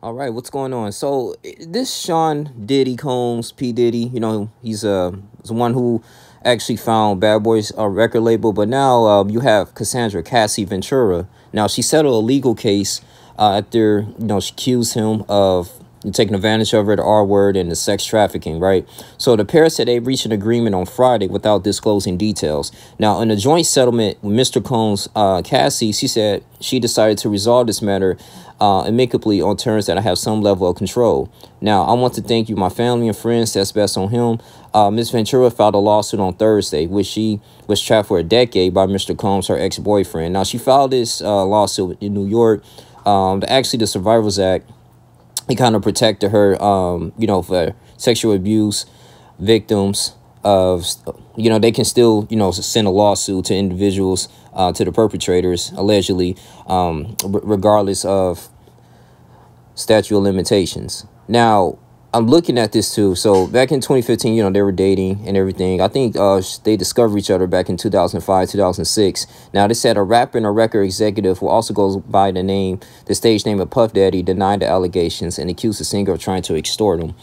All right, what's going on? So this Sean Diddy Combs, P Diddy, he's the one who actually found Bad Boys record label, but now you have Cassandra Cassie Ventura. Now she settled a legal case after she accused him of taking advantage of her, the R word, and the sex trafficking, right? So the pair said they reached an agreement on Friday without disclosing details. Now, in a joint settlement with Mr. Combs, Cassie, she said she decided to resolve this matter amicably on terms that I have some level of control. Now, I want to thank you, my family and friends. That's best on him. Ms. Ventura filed a lawsuit on Thursday, which she was trapped for a decade by Mr. Combs, her ex-boyfriend. Now, she filed this lawsuit in New York. Actually, the Survivors Act, it kind of protected her, for sexual abuse victims of, they can still, send a lawsuit to individuals, to the perpetrators, allegedly, regardless of statute of limitations. Now, I'm looking at this too. So back in 2015, they were dating and everything. I think they discovered each other back in 2005, 2006. Now, they said a rapper and a record executive who also goes by the stage name of Puff Daddy, denied the allegations and accused the singer of trying to extort him.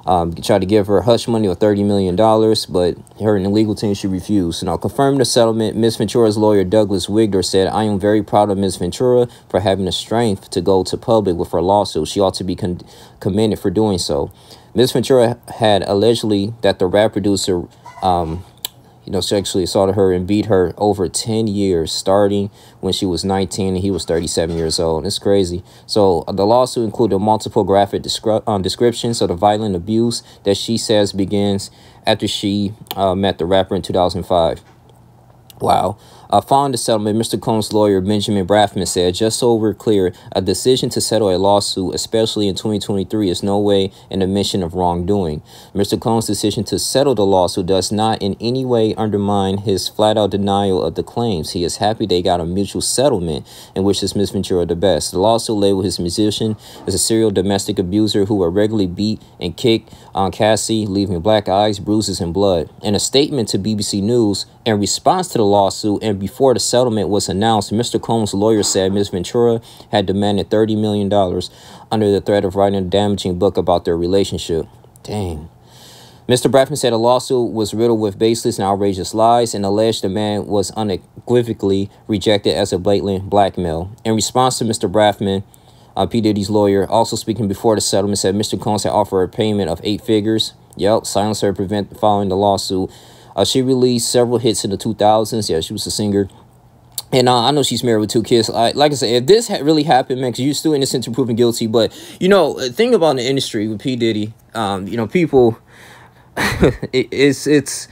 Tried to give her hush money of $30 million, but her and the legal team, she refused. Now, confirming the settlement, Ms. Ventura's lawyer, Douglas Wigler, said, I am very proud of Ms. Ventura for having the strength to go to public with her lawsuit. She ought to be commended for doing so. Ms. Ventura had allegedly that the rap producer, sexually assaulted her and beat her over 10 years, starting when she was 19 and he was 37 years old. It's crazy. So the lawsuit included multiple graphic descriptions of the violent abuse that she says begins after she met the rapper in 2005. Wow. Following the settlement, Mr. Combs' lawyer, Benjamin Braffman, said, just so we're clear, a decision to settle a lawsuit, especially in 2023, is no way an admission of wrongdoing. Mr. Combs' decision to settle the lawsuit does not in any way undermine his flat-out denial of the claims. He is happy they got a mutual settlement and wishes Ms. Ventura the best. The lawsuit labeled his musician as a serial domestic abuser who would regularly beat and kick on Cassie, leaving black eyes, bruises, and blood. In a statement to BBC News, in response to the lawsuit and before the settlement was announced, Mr. Combs' lawyer said Ms. Ventura had demanded $30 million under the threat of writing a damaging book about their relationship. Dang. Mr. Braffman said a lawsuit was riddled with baseless and outrageous lies and alleged the man was unequivocally rejected as a blatant blackmail. In response to Mr. Braffman, P. Diddy's lawyer, also speaking before the settlement, said Mr. Combs had offered a payment of 8 figures. Yep, silenced her following the lawsuit. She released several hits in the 2000s. Yeah, she was a singer. And I know she's married with 2 kids. Like I said, if this had really happened, man, because you're still innocent until proven guilty. But, the thing about the industry with P. Diddy, people, it's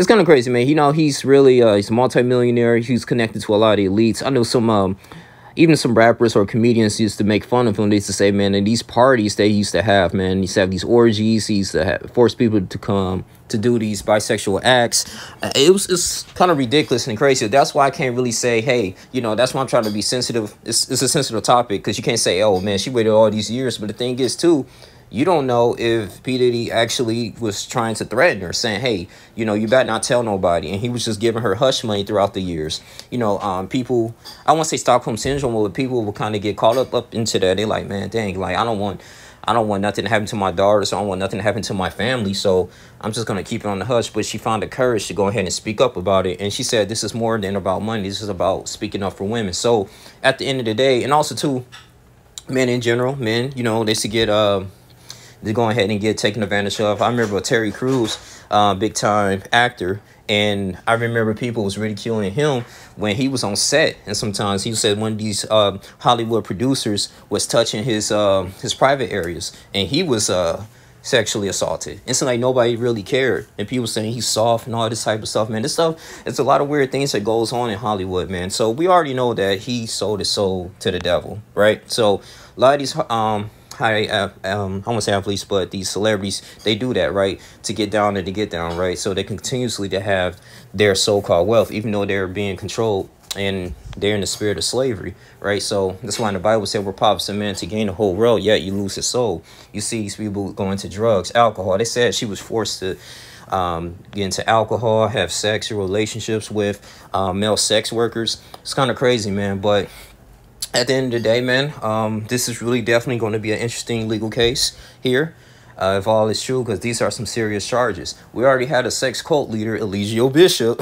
kind of crazy, man. He's really, he's a multimillionaire. He's connected to a lot of the elites. I know some, even some rappers or comedians used to make fun of him. They used to say, man, in these parties they used to have, man, he used to have these orgies. He used to force people to come to do these bisexual acts. It's kind of ridiculous and crazy. That's why I can't really say, hey, that's why I'm trying to be sensitive. It's a sensitive topic because you can't say, oh, man, she waited all these years. But the thing is, too, you don't know if P. Diddy actually was trying to threaten her, saying, hey, you better not tell nobody. And he was just giving her hush money throughout the years. People, I won't say Stockholm Syndrome, but people will kind of get caught up into that. They're like, man, dang, like, I don't want nothing to happen to my daughter, so I don't want nothing to happen to my family, so I'm just going to keep it on the hush. But she found the courage to go ahead and speak up about it. And she said this is more than about money. This is about speaking up for women. So at the end of the day, and also, too, men in general, they should get... they go ahead and get taken advantage of. I remember Terry Crews, big time actor, and I remember people was ridiculing him when he was on set. And sometimes he said one of these Hollywood producers was touching his private areas, and he was sexually assaulted. It's like nobody really cared, and people saying he's soft and all this type of stuff, man. This stuff, it's a lot of weird things that goes on in Hollywood, man. So we already know that he sold his soul to the devil, right? So a lot of these I won't say athletes, but these celebrities, they do that, right, to get down and to get down, right, so they can continuously to have their so-called wealth, even though they're being controlled and they're in the spirit of slavery, right? So that's why in the Bible said we're prophets of men to gain the whole world, yet you lose his soul. You see these people going to drugs, alcohol. They said she was forced to get into alcohol, have sexual relationships with male sex workers. It's kind of crazy, man, but at the end of the day, man, this is really definitely going to be an interesting legal case here. If all is true, because these are some serious charges. We already had a sex cult leader, Eligio Bishop,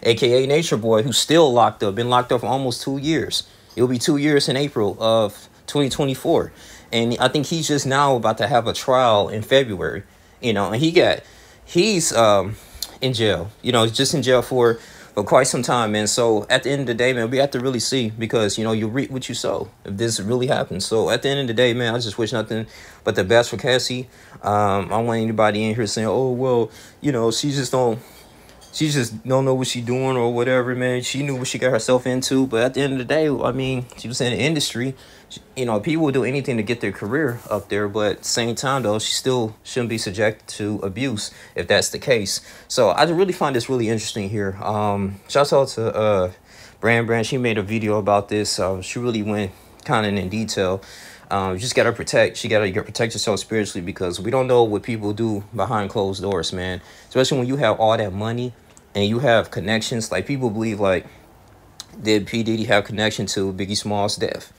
aka Nature Boy, who's still locked up, been locked up for almost 2 years. It'll be 2 years in April of 2024. And I think he's just now about to have a trial in February, and he's in jail, just in jail for quite some time, man. So at the end of the day, man, we have to really see, because you reap what you sow if this really happens. So at the end of the day, man, I just wish nothing but the best for Cassie. I don't want anybody in here saying, oh well, she just don't know what she's doing or whatever, man. She knew what she got herself into. But at the end of the day, I mean, she was in the industry. People will do anything to get their career up there. But at the same time, though, she still shouldn't be subject to abuse if that's the case. So I really find this really interesting here. Shouts out to Brand. She made a video about this. She really went kind of in detail. You just gotta protect. She gotta protect yourself spiritually, because we don't know what people do behind closed doors, man. Especially when you have all that money and you have connections. Like, people believe, like, did P Diddy have connection to Biggie Small's death?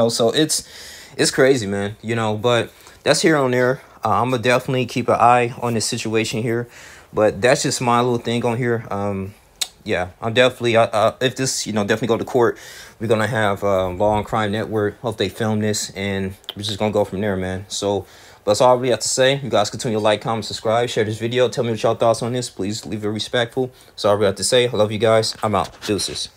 So it's crazy, man. But that's here on there. I'm gonna definitely keep an eye on this situation here. But that's just my little thing on here. Yeah, I'm definitely, if this, definitely go to court, we're going to have Law and Crime Network. Hope they film this, and we're just going to go from there, man. So that's all we have to say. You guys continue to like, comment, subscribe, share this video. Tell me what y'all thoughts on this. Please leave it respectful. That's all we have to say. I love you guys. I'm out. Deuces.